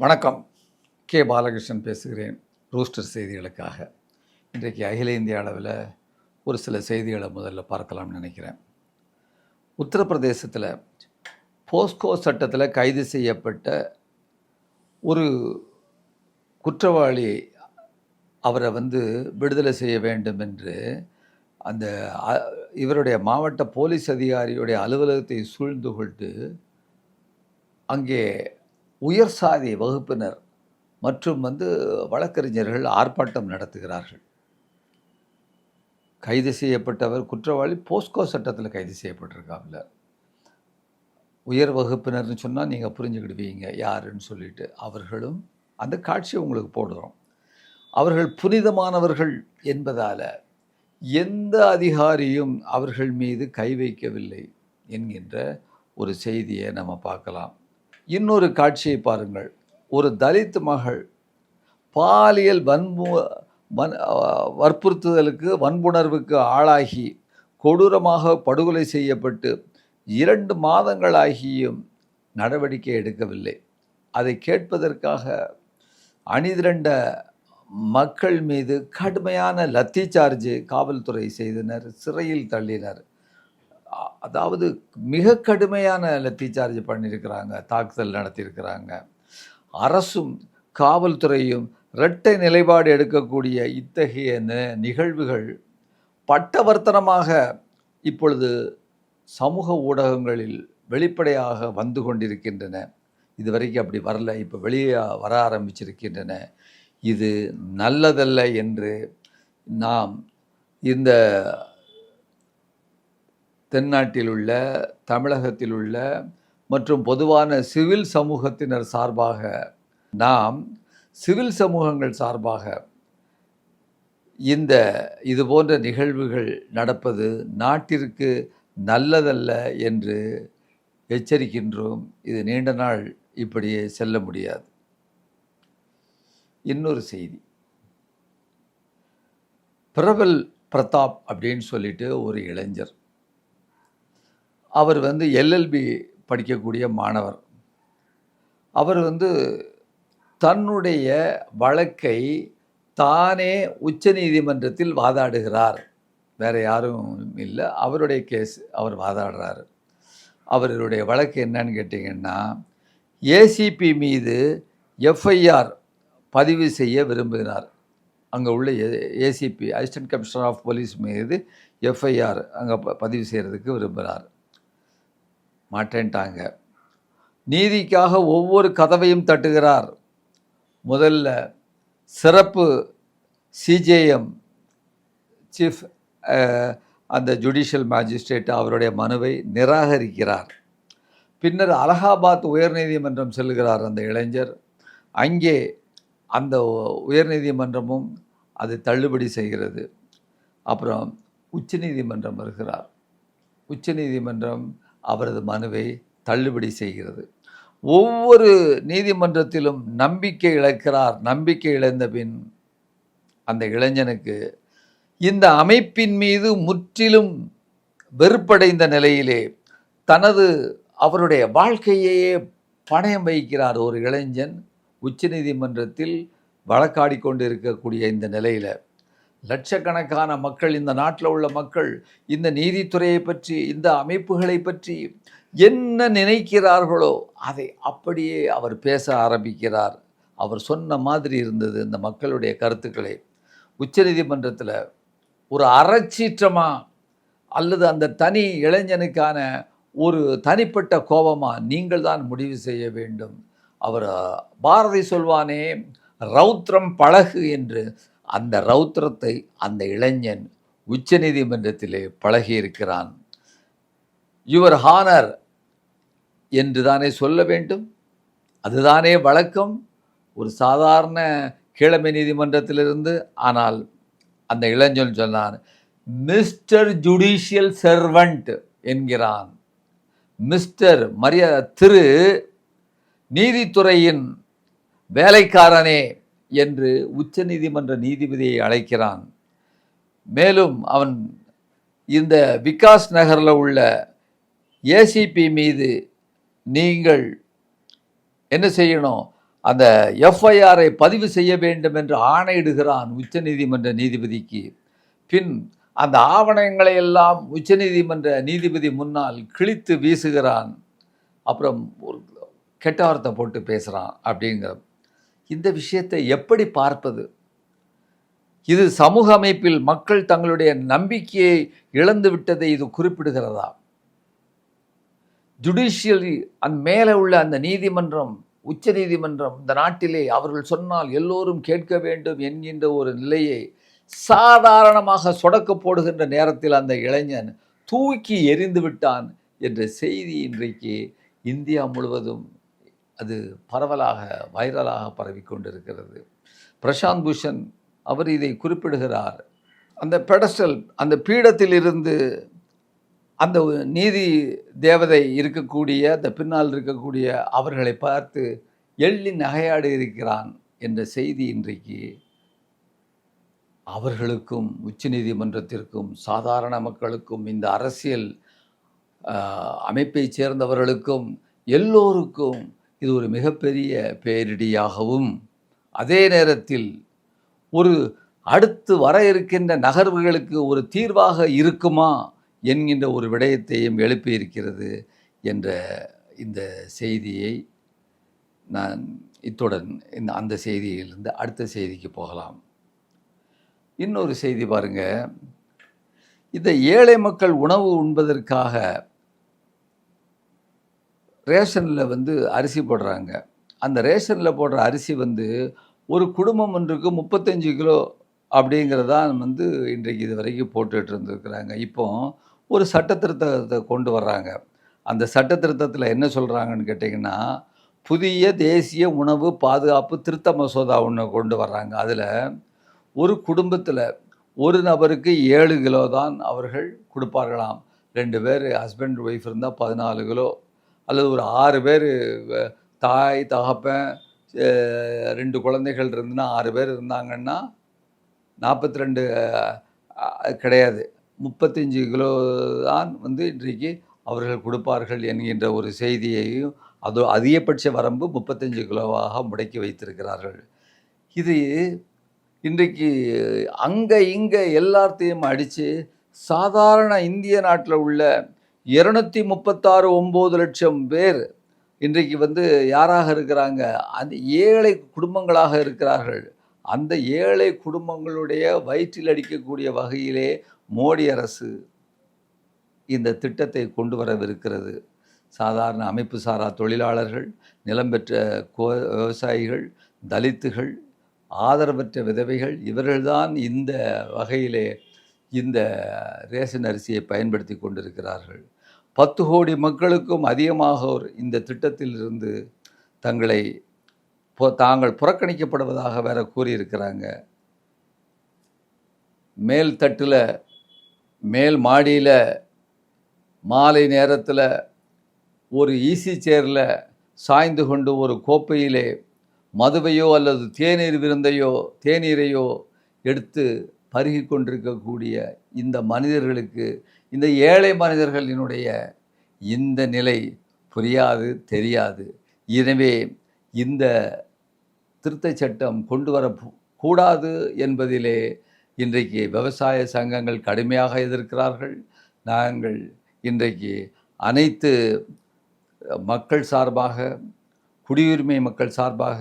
வணக்கம். கே பாலகிருஷ்ணன் பேசுகிறேன். ரூஸ்டர் செய்திகளுக்காக. இன்றைக்கு அகில இந்திய அளவில் ஒரு சில செய்திகளை முதல்ல பார்க்கலாம்னு நினைக்கிறேன். உத்தரப்பிரதேசத்தில் போஸ்கோ சட்டத்தில் கைது செய்யப்பட்ட ஒரு குற்றவாளி அவரை விடுதலை செய்ய வேண்டும் என்று அந்த இவருடைய மாவட்ட போலீஸ் அதிகாரியுடைய அலுவலகத்தை சூழ்ந்து கொண்டு அங்கே உயர் சாதி வகுப்பினர் மற்றும் வழக்கறிஞர்கள் ஆர்ப்பாட்டம் நடத்துகிறார்கள். கைது செய்யப்பட்டவர் குற்றவாளி போஸ்கோ சட்டத்தில் கைது செய்யப்பட்டிருக்காங்க. உயர் வகுப்பினர்னு சொன்னால் நீங்கள் புரிஞ்சுக்கிடுவீங்க யாருன்னு சொல்லிட்டு. அவர்களும் அந்த காட்சியை உங்களுக்கு போடுறோம். அவர்கள் புனிதமானவர்கள் என்பதால் எந்த அதிகாரியும் அவர்கள் மீது கை வைக்கவில்லை என்கின்ற ஒரு செய்தியை நம்ம பார்க்கலாம். இன்னொரு காட்சியை பாருங்கள். ஒரு தலித் மகள் பாலியல் வற்புறுத்துதலுக்கு வன்புணர்வுக்கு ஆளாகி கொடூரமாக படுகொலை செய்யப்பட்டு 2 மாதங்களாகியும் நடவடிக்கை எடுக்கவில்லை. அதை கேட்பதற்காக அணிதிரண்ட மக்கள் மீது கடுமையான லத்தி சார்ஜ் காவல்துறை செய்தனர், சிறையில் தள்ளினர். அதாவது மிக கடுமையான லத்தி சார்ஜ் பண்ணியிருக்கிறாங்க, தாக்குதல் நடத்தியிருக்கிறாங்க. அரசும் காவல்துறையும் இரட்டை நிலைப்பாடு எடுக்கக்கூடிய இத்தகைய நிகழ்வுகள் பட்டவர்த்தனமாக இப்பொழுது சமூக ஊடகங்களில் வெளிப்படையாக வந்து கொண்டிருக்கின்றன. இதுவரைக்கும் அப்படி வரல, இப்போ வெளியே வர ஆரம்பிச்சிருக்கின்றன. இது நல்லதல்ல என்று நாம் இந்த தென்னாட்டில் உள்ள, தமிழகத்தில் உள்ள மற்றும் பொதுவான சிவில் சமூகத்தினர் சார்பாக, நாம் சிவில் சமூகங்கள் சார்பாக இது போன்ற நிகழ்வுகள் நடப்பது நாட்டிற்கு நல்லதல்ல என்று எச்சரிக்கின்றோம். இது நீண்ட நாள் இப்படியே செல்ல முடியாது. இன்னொரு செய்தி, பிரபல் பிரதாப் அப்படின்னு சொல்லிட்டு ஒரு இளைஞர். அவர் எல்எல்பி படிக்கக்கூடிய மாணவர். அவர் தன்னுடைய வழக்கை தானே உச்ச நீதிமன்றத்தில் வாதாடுகிறார். வேறு யாரும் இல்லை, அவருடைய கேஸ் அவர் வாதாடுறார். அவருடைய வழக்கு என்னன்னு கேட்டிங்கன்னா, ஏசிபி மீது எஃப்ஐஆர் பதிவு செய்ய விரும்புகிறார். அங்கே உள்ள ACP, assistant commissioner of police மீது எஃப்ஐஆர் அங்கே பதிவு செய்கிறதுக்கு விரும்புகிறார். மாட்டேன்ட்டாங்க. நீதிக்காக ஒவ்வொரு கதவையும் தட்டுகிறார். முதல்ல சிறப்பு சிஜேஎம் சீஃப் அந்த ஜுடிஷியல் மேஜிஸ்ட்ரேட் அவருடைய மனுவை நிராகரிக்கிறார். பின்னர் அலகாபாத் உயர்நீதிமன்றம் செல்கிறார் அந்த இளைஞர். அங்கே அந்த உயர்நீதிமன்றமும் அது தள்ளுபடி செய்கிறது. அப்புறம் உச்சநீதிமன்றம் வருகிறார். உச்சநீதிமன்றம் அவரது மனுவை தள்ளுபடி செய்கிறது. ஒவ்வொரு நீதிமன்றத்திலும் நம்பிக்கை இழக்கிறார். நம்பிக்கை இழந்த பின் அந்த இளைஞனுக்கு இந்த அமைப்பின் மீது முற்றிலும் வெறுப்படைந்த நிலையிலே அவருடைய வாழ்க்கையையே பணயம் வைக்கிறார். ஒரு இளைஞன் உச்சநீதிமன்றத்தில் வழக்காடி கொண்டு இருக்கக்கூடிய இந்த நிலையில் லட்சக்கணக்கான மக்கள், இந்த நாட்டில் உள்ள மக்கள் இந்த நீதித்துறையை பற்றி, இந்த அமைப்புகளை பற்றி என்ன நினைக்கிறார்களோ அதை அப்படியே அவர் பேச ஆரம்பிக்கிறார். அவர் சொன்ன மாதிரி இருந்தது இந்த மக்களுடைய கருத்துக்களை. உச்சநீதிமன்றத்தில் ஒரு அறச்சீற்றமா அல்லது அந்த தனி இளைஞனுக்கான ஒரு தனிப்பட்ட கோபமா, நீங்கள் தான் முடிவு செய்ய வேண்டும். அவர் பாரதி சொல்வானே, ரௌத்ரம் பழகு என்று, அந்த ரௌத்ரத்தை அந்த இளைஞன் உச்சநீதிமன்றத்திலே பழகியிருக்கிறான். யுவர் ஹானர் என்று தானே சொல்ல வேண்டும், அதுதானே வழக்கம் ஒரு சாதாரண கீழமை நீதிமன்றத்திலிருந்து. ஆனால் அந்த இளைஞன் சொன்னான், மிஸ்டர் ஜுடிஷியல் சர்வன்ட் என்கிறான். மிஸ்டர் திரு நீதித்துறையின் வேலைக்காரனே என்று உச்ச நீதிமன்ற நீதிபதியை அழைக்கிறான். மேலும் அவன் இந்த விகாஸ் நகரில் உள்ள ஏசிபி மீது நீங்கள் என்ன செய்யணும், அந்த எஃப்ஐஆரை பதிவு செய்ய வேண்டும் என்று ஆணையிடுகிறான் உச்சநீதிமன்ற நீதிபதிக்கு. பின் அந்த ஆவணங்களை எல்லாம் உச்சநீதிமன்ற நீதிபதி முன்னால் கிழித்து வீசுகிறான். அப்புறம் ஒரு கெட்ட வார்த்தை போட்டு பேசுகிறான். அப்படிங்கிற இந்த விஷயத்தை எப்படி பார்ப்பது? இது சமூக அமைப்பில் மக்கள் தங்களுடைய நம்பிக்கையை இழந்து விட்டதை இது குறிப்பிடுகிறதா? ஜுடிஷியரி மேலே உள்ள அந்த நீதிமன்றம், உச்ச நீதிமன்றம் இந்த நாட்டிலே அவர்கள் சொன்னால் எல்லோரும் கேட்க வேண்டும் என்கின்ற ஒரு நிலையை சாதாரணமாக சொடக்க போடுகின்ற நேரத்தில் அந்த இளைஞன் தூக்கி எறிந்து விட்டான் என்ற செய்தி இன்றைக்கு இந்தியா முழுவதும் அது பரவலாக வைரலாக பரவிக்கொண்டிருக்கிறது. பிரசாந்த் பூஷன் அவர் இதை குறிப்பிடுகிறார். அந்த பெடஸ்டல், அந்த பீடத்தில் இருந்து அந்த நீதி தேவதை இருக்கக்கூடிய, அந்த பின்னால் இருக்கக்கூடிய அவர்களை பார்த்து எள்ளி நகையாடி இருக்கிறான் என்ற செய்தி இன்றைக்கு அவர்களுக்கும் உச்ச நீதிமன்றத்திற்கும் சாதாரண மக்களுக்கும் இந்த அரசியல் அமைப்பை சேர்ந்தவர்களுக்கும் எல்லோருக்கும் இது ஒரு மிகப்பெரிய பேரிடியாகவும், அதே நேரத்தில் ஒரு அடுத்து வர இருக்கின்ற நகர்வுகளுக்கு ஒரு தீர்வாக இருக்குமா என்கின்ற ஒரு விடயத்தையும் எழுப்பியிருக்கிறது என்ற இந்த செய்தியை நான் இத்துடன் அந்த செய்தியிலிருந்து அடுத்த செய்திக்கு போகலாம். இன்னொரு செய்தி பாருங்க. இந்த ஏழை மக்கள் உணவு உண்பதற்காக ரேஷனில் அரிசி போடுறாங்க. அந்த ரேஷனில் போடுற அரிசி ஒரு குடும்பம் ஒன்றுக்கு 35 கிலோ அப்படிங்கிறதான் இன்றைக்கு இது வரைக்கும் போட்டுட்டு இருந்துருக்குறாங்க. இப்போ ஒரு சட்டத்திருத்தத்தை கொண்டு வர்றாங்க. அந்த சட்டத்திருத்தத்தில் என்ன சொல்கிறாங்கன்னு கேட்டிங்கன்னா, புதிய தேசிய உணவு பாதுகாப்பு திருத்த மசோதா ஒன்று கொண்டு வர்றாங்க. அதில் ஒரு குடும்பத்தில் ஒரு நபருக்கு 7 கிலோ தான் அவர்கள் கொடுப்பார்களாம். 2 பேர் ஹஸ்பண்ட் ஒய்ஃப் இருந்தால் 14 கிலோ, அல்லது ஒரு 6 பேர் தாய் தகப்பன் 2 குழந்தைகள் இருந்துன்னா 6 பேர் இருந்தாங்கன்னா 42 கிடையாது, 35 கிலோ தான் இன்றைக்கு அவர்கள் கொடுப்பார்கள் என்கின்ற ஒரு செய்தியையும், அது அதிகபட்ச வரம்பு 35 கிலோவாக முடக்கி வைத்திருக்கிறார்கள். இது இன்றைக்கு அங்கே இங்கே எல்லாத்தையும் அடித்து சாதாரண இந்திய நாட்டில் உள்ள 236 லட்சம் பேர் இன்றைக்கு யாராக இருக்கிறாங்க? அந்த ஏழை குடும்பங்களாக இருக்கிறார்கள். அந்த ஏழை குடும்பங்களுடைய வயிற்றில் அடிக்கக்கூடிய வகையிலே மோடி அரசு இந்த திட்டத்தை கொண்டு வரவிருக்கிறது. சாதாரண அமைப்பு சாரா தொழிலாளர்கள், நிலம் பெற்ற விவசாயிகள், தலித்துகள், ஆதரவற்ற விதவைகள், இவர்கள்தான் இந்த வகையிலே இந்த ரேஷன் அரிசியை பயன்படுத்தி கொண்டிருக்கிறார்கள். 10 கோடி மக்களுக்கும் அதிகமாகோர் இந்த திட்டத்திலிருந்து தாங்கள் புறக்கணிக்கப்படுவதாக வேற கூறியிருக்கிறாங்க. மேல் தட்டில், மேல் மாடியில் மாலை நேரத்தில் ஒரு ஈசி சேரில் சாய்ந்து கொண்டு ஒரு கோப்பையிலே மதுவையோ அல்லது தேநீரையோ எடுத்து பருகி கொண்டிருக்கக்கூடிய இந்த மனிதர்களுக்கு, இந்த ஏழை மனிதர்களினுடைய இந்த நிலை புரியாது, தெரியாது. எனவே இந்த திருத்த சட்டம் கொண்டு வரக்கூடாது என்பதிலே இன்றைக்கு விவசாய சங்கங்கள் கடுமையாக எதிர்க்கிறார்கள். நாங்கள் இன்றைக்கு அனைத்து மக்கள் சார்பாக, குடியுரிமை மக்கள் சார்பாக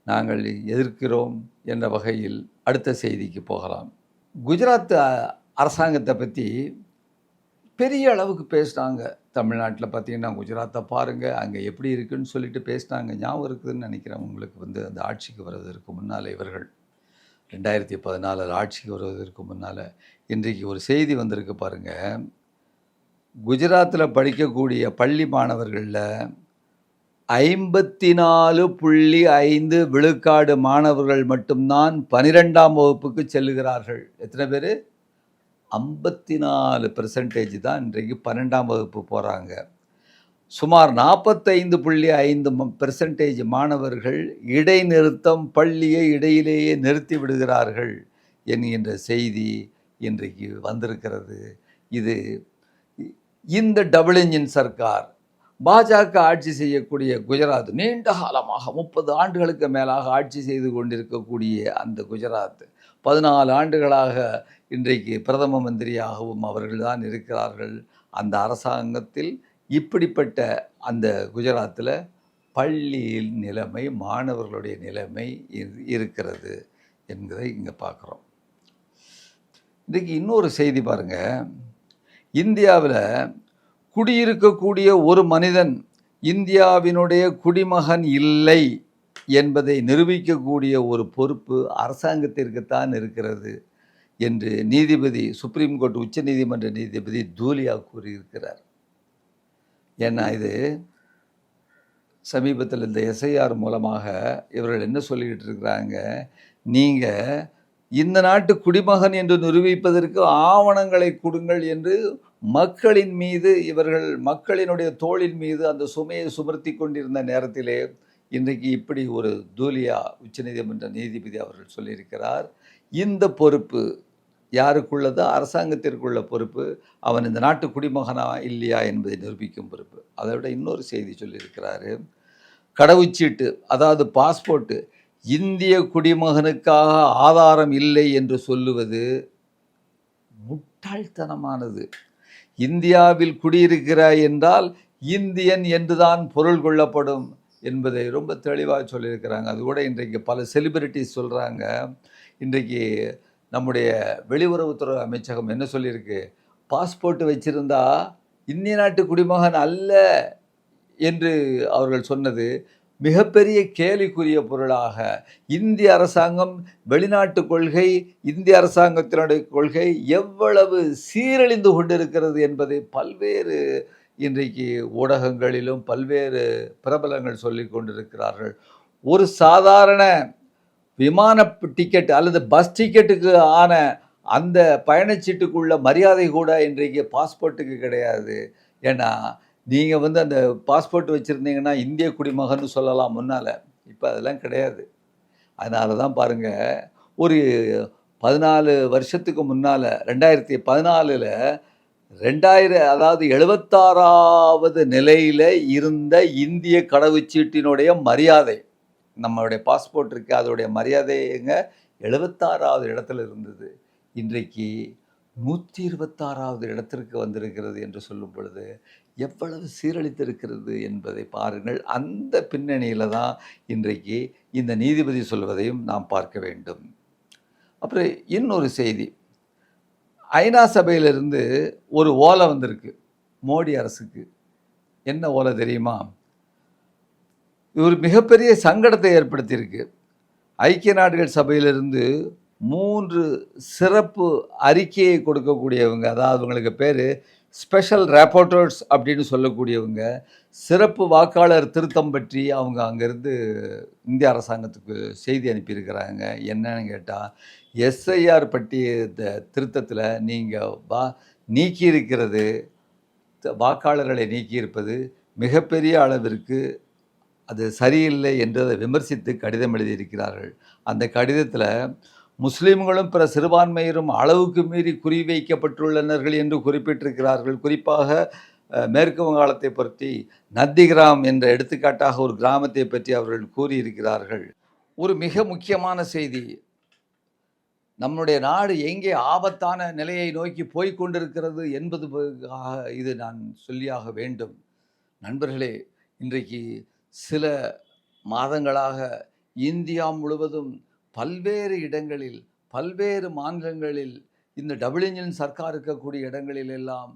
நாங்கள் எதிர்க்கிறோம் என்ற வகையில் அடுத்த செய்திக்கு போகலாம். குஜராத் அரசாங்கத்தை பற்றி பெரிய அளவுக்கு பேசினாங்க. தமிழ்நாட்டில் பார்த்திங்கன்னா குஜராத்தை பாருங்கள், அங்கே எப்படி இருக்குதுன்னு சொல்லிட்டு பேசினாங்க. ஞாபகம் இருக்குதுன்னு நினைக்கிறேன் உங்களுக்கு. அந்த ஆட்சிக்கு வருவதற்கு முன்னால், இவர்கள் 2014 ஆட்சிக்கு வருவதற்கு முன்னால் இன்றைக்கு ஒரு செய்தி வந்திருக்கு பாருங்கள். குஜராத்தில் படிக்கக்கூடிய பள்ளி மாணவர்களில் 54.5 விழுக்காடு மாணவர்கள் மட்டும்தான் 12ஆம் வகுப்புக்கு செல்லுகிறார்கள். எத்தனை பேர்? 54% தான் இன்றைக்கு 12ஆம் வகுப்பு போகிறாங்க. சுமார் 45.5% மாணவர்கள் இடைநிறுத்தம், பள்ளியை இடையிலேயே நிறுத்தி விடுகிறார்கள் என்கின்ற செய்தி இன்றைக்கு வந்திருக்கிறது. இந்த டபுள் இன்ஜின் சர்க்கார் பாஜக ஆட்சி செய்யக்கூடிய குஜராத், நீண்ட காலமாக 30 ஆண்டுகளுக்கு மேலாக ஆட்சி செய்து கொண்டிருக்கக்கூடிய அந்த குஜராத், 14 ஆண்டுகளாக இன்றைக்கு பிரதம மந்திரியாகவும் அவர்கள்தான் இருக்கிறார்கள். அந்த அரசாங்கத்தில் இப்படிப்பட்ட அந்த குஜராத்தில் பள்ளியில் நிலைமை, மாணவர்களுடைய நிலைமை இருக்கிறது என்பதை இங்கே பார்க்குறோம். இன்றைக்கு இன்னொரு செய்தி பாருங்க, இந்தியாவில் குடியிருக்கக்கூடிய ஒரு மனிதன் இந்தியாவினுடைய குடிமகன் இல்லை என்பதை நிரூபிக்கக்கூடிய ஒரு பொறுப்பு அரசாங்கத்திற்குத்தான் இருக்கிறது என்று நீதிபதி, சுப்ரீம் கோர்ட் உச்ச நீதிமன்ற நீதிபதி தூலியா கூறியிருக்கிறார். ஏன்னா இது சமீபத்தில் இந்த எஸ்ஐஆர் மூலமாக இவர்கள் என்ன சொல்லிக்கிட்டு இருக்கிறாங்க, நீங்கள் இந்த நாட்டு குடிமகன் என்று நிரூபிப்பதற்கு ஆவணங்களை கொடுங்கள் என்று மக்களின் மீது, இவர்கள் மக்களினுடைய தோளின் மீது அந்த சுமையை சுமர்த்தி கொண்டிருந்த நேரத்திலே இன்றைக்கு இப்படி ஒரு தூலியா உச்சநீதிமன்ற நீதிபதி அவர்கள் சொல்லியிருக்கிறார். இந்த பொறுப்பு யாருக்குள்ளதோ அரசாங்கத்திற்குள்ள பொறுப்பு, அவன் இந்த நாட்டு குடிமகனா இல்லையா என்பதை நிரூபிக்கும் பொறுப்பு. அதை விட இன்னொரு செய்தி சொல்லியிருக்கிறாரு, கடவுச்சீட்டு அதாவது பாஸ்போர்ட்டு இந்திய குடிமகனுக்காக ஆதாரம் இல்லை என்று சொல்லுவது முட்டாள்தனமானது. இந்தியாவில் குடியிருக்கிறாய் என்றால் இந்தியன் என்றுதான் பொருள் கொள்ளப்படும் என்பதை ரொம்ப தெளிவாக சொல்லியிருக்கிறாங்க. அது கூட இன்றைக்கு பல செலிபிரிட்டிஸ் சொல்கிறாங்க. இன்றைக்கு நம்முடைய வெளியுறவுத்துறை அமைச்சகம் என்ன சொல்லியிருக்கு, பாஸ்போர்ட் வச்சிருந்தா இந்திய நாட்டு குடிமகன் அல்ல என்று அவர்கள் சொன்னது மிகப்பெரிய கேலிக்குரிய பொருளாக, இந்திய அரசாங்கம் வெளிநாட்டு கொள்கை, இந்திய அரசாங்கத்தினுடைய கொள்கை எவ்வளவு சீரழிந்து கொண்டிருக்கிறது என்பதை பல்வேறு இன்றைக்கு ஊடகங்களிலும் பல்வேறு பிரபலங்கள் சொல்லி கொண்டிருக்கிறார்கள். ஒரு சாதாரண விமான டிக்கெட் அல்லது பஸ் டிக்கெட்டுக்கு ஆன அந்த பயணச்சீட்டுக்குள்ள மரியாதை கூட இன்றைக்கு பாஸ்போர்ட்டுக்கு கிடையாது. ஏன்னா நீங்கள் அந்த பாஸ்போர்ட் வச்சுருந்தீங்கன்னா இந்திய குடிமகன்னு சொல்லலாம் முன்னால், இப்போ அதெல்லாம் கிடையாது. அதனால தான் பாருங்கள், ஒரு 14 வருஷத்துக்கு முன்னால் 2014 அதாவது 76வது நிலையில் இருந்த இந்திய கடவுச்சீட்டினுடைய மரியாதை, நம்மளுடைய பாஸ்போர்ட் இருக்கு அதோடைய மரியாதை எங்க 76வது இடத்துல இருந்தது. இன்றைக்கு 126வது இடத்திற்கு வந்திருக்கிறது என்று சொல்லும் பொழுது எவ்வளவு சீரழித்திருக்கிறது என்பதை பாருங்கள். அந்த பின்னணியில் தான் இன்றைக்கு இந்த நீதிபதி சொல்வதையும் நாம் பார்க்க வேண்டும். அப்புறம் இன்னொரு செய்தி, ஐநா சபையிலிருந்து ஒரு ஓலை வந்திருக்கு மோடி அரசுக்கு. என்ன ஓலை தெரியுமா? இது ஒரு மிகப்பெரிய சங்கடத்தை ஏற்படுத்தியிருக்கு. ஐக்கிய நாடுகள் சபையிலிருந்து 3 சிறப்பு அறிக்கையை கொடுக்கக்கூடியவங்க, அதாவது அவங்களுக்கு பேர் ஸ்பெஷல் ரேப்போர்ட்டர்ஸ் அப்படின்னு சொல்லக்கூடியவங்க, சிறப்பு வாக்காளர் திருத்தம் பற்றி அவங்க அங்கேருந்து இந்திய அரசாங்கத்துக்கு செய்தி அனுப்பியிருக்கிறாங்க. என்னன்னு கேட்டால், எஸ்ஐஆர் பற்றிய திருத்தத்தில் நீங்கள் நீக்கியிருக்கிறது, வாக்காளர்களை நீக்கியிருப்பது மிகப்பெரிய அளவிற்கு அது சரியில்லை என்று அதை விமர்சித்து கடிதம் எழுதியிருக்கிறார்கள். அந்த கடிதத்தில் முஸ்லீம்களும் பிற சிறுபான்மையினரும் அளவுக்கு மீறி குறிவைக்கப்பட்டுள்ளனர்கள் என்று குறிப்பிட்டிருக்கிறார்கள். குறிப்பாக மேற்கு வங்காளத்தை பற்றி நந்திகிராம் என்ற எடுத்துக்காட்டாக ஒரு கிராமத்தை பற்றி அவர்கள் கூறியிருக்கிறார்கள். ஒரு மிக முக்கியமான செய்தி, நம்முடைய நாடு எங்கே ஆபத்தான நிலையை நோக்கி போய்கொண்டிருக்கிறது என்பது இது நான் சொல்லியாக வேண்டும். நண்பர்களே, இன்றைக்கு சில மாதங்களாக இந்தியா முழுவதும் பல்வேறு இடங்களில், பல்வேறு மாநிலங்களில், இந்த டபுள் இன்ஜின் சர்க்கார் இருக்கக்கூடிய இடங்களில் எல்லாம்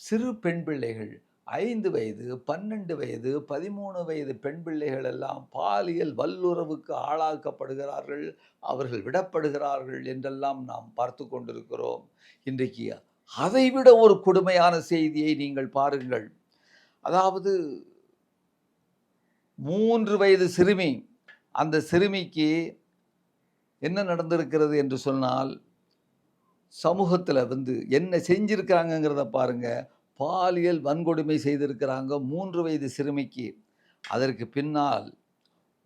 சிறு பெண் பிள்ளைகள் 5 வயது, 12 வயது, 13 வயது பெண் பிள்ளைகள் எல்லாம் பாலியல் வல்லுறவுக்கு ஆளாக்கப்படுகிறார்கள், அவர்கள் விடப்படுகிறார்கள் என்றெல்லாம் நாம் பார்த்து கொண்டிருக்கிறோம். இன்றைக்கு அதைவிட ஒரு கொடுமையான செய்தியை நீங்கள் பாருங்கள். அதாவது 3 வயது சிறுமி, அந்த சிறுமிக்கு என்ன நடந்திருக்கிறது என்று சொன்னால், சமூகத்தில் என்ன செஞ்சிருக்காங்கிறத பாருங்க. பாலியல் வன்கொடுமை செய்திருக்கிறாங்க 3 வயது சிறுமிக்கு. அதற்கு பின்னால்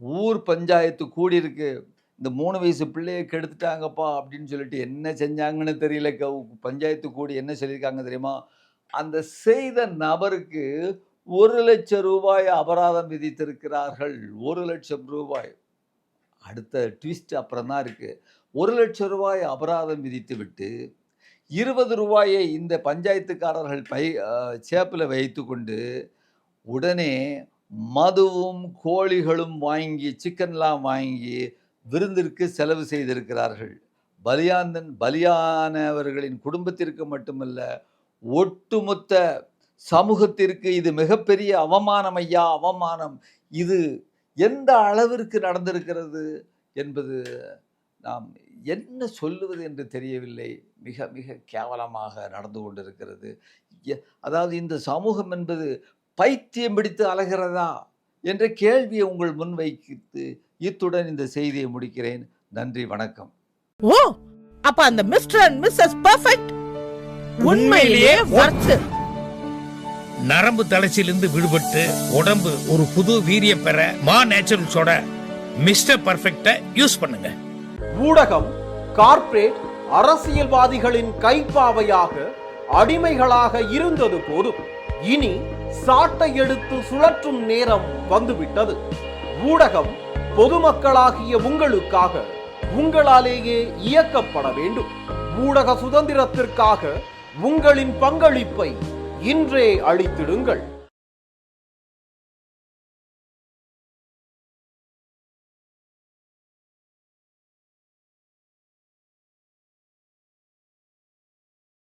ஊர் பஞ்சாயத்து கூடியிருக்கு, இந்த 3 வயசு பிள்ளையை கெடுத்துட்டாங்கப்பா அப்படின்னு சொல்லிட்டு என்ன செஞ்சாங்கன்னு தெரியல. பஞ்சாயத்து கூடி என்ன சொல்லியிருக்காங்க தெரியுமா? அந்த செய்த நபருக்கு ரூ. 1,00,000 அபராதம் விதித்திருக்கிறார்கள். ரூ. 1,00,000. அடுத்த ட்விஸ்ட் அப்புறம் தான் இருக்கு. ரூ. 1,00,000 அபராதம் விதித்துவிட்டு ரூ. 20 இந்த பஞ்சாயத்துக்காரர்கள் சேப்பில் வைத்துக்கொண்டு உடனே மதுவும் கோழிகளும் வாங்கி சிக்கன்லாம் வாங்கி விருந்திற்கு செலவு செய்திருக்கிறார்கள். பலியானவர்களின் குடும்பத்திற்கு மட்டுமல்ல, ஒட்டுமொத்த சமூகத்திற்கு இது மிகப்பெரிய அவமானம் ஐயா, அவமானம். இது எந்த அளவிற்கு நடந்திருக்கிறது என்பது நாம் என்ன சொல்லுவது என்று தெரியவில்லை. மிக மிக கேவலமாக நடந்து கொண்டிருக்கிறது. அதாவது இந்த சமூகம் என்பது பைத்தியம் பிடித்து அலைகிறதா என்ற கேள்வியை உங்கள் முன் வைத்து இத்துடன் இந்த செய்தியை முடிக்கிறேன். நன்றி, வணக்கம். ஓ, அப்ப அந்த மிஸ்டர் அண்ட் மிஸ்ஸஸ் பெர்ஃபெக்ட் உண்மையிலேயே வர்த்து. நரம்பு தளர்ச்சியிலிருந்து விடுபட்டு உடம்பு ஒரு புது வீரியம் பெற மா நேச்சுரல்ஸோட மிஸ்டர் பெர்ஃபெக்ட்ட யூஸ் பண்ணுங்க. ஊடகம் கார்ப்பரேட் அரசியல்வாதிகளின் கைப்பாவையாக அடிமைகளாக இருந்தது போதும். இனி சாட்டை எடுத்து சுழற்றும் நேரம் வந்துவிட்டது. ஊடகம் பொதுமக்களாகிய உங்களுக்காக உங்களாலேயே இயக்கப்பட வேண்டும். ஊடக சுதந்திரத்திற்காக உங்களின் பங்களிப்பை இன்றே அளித்திடுங்கள்.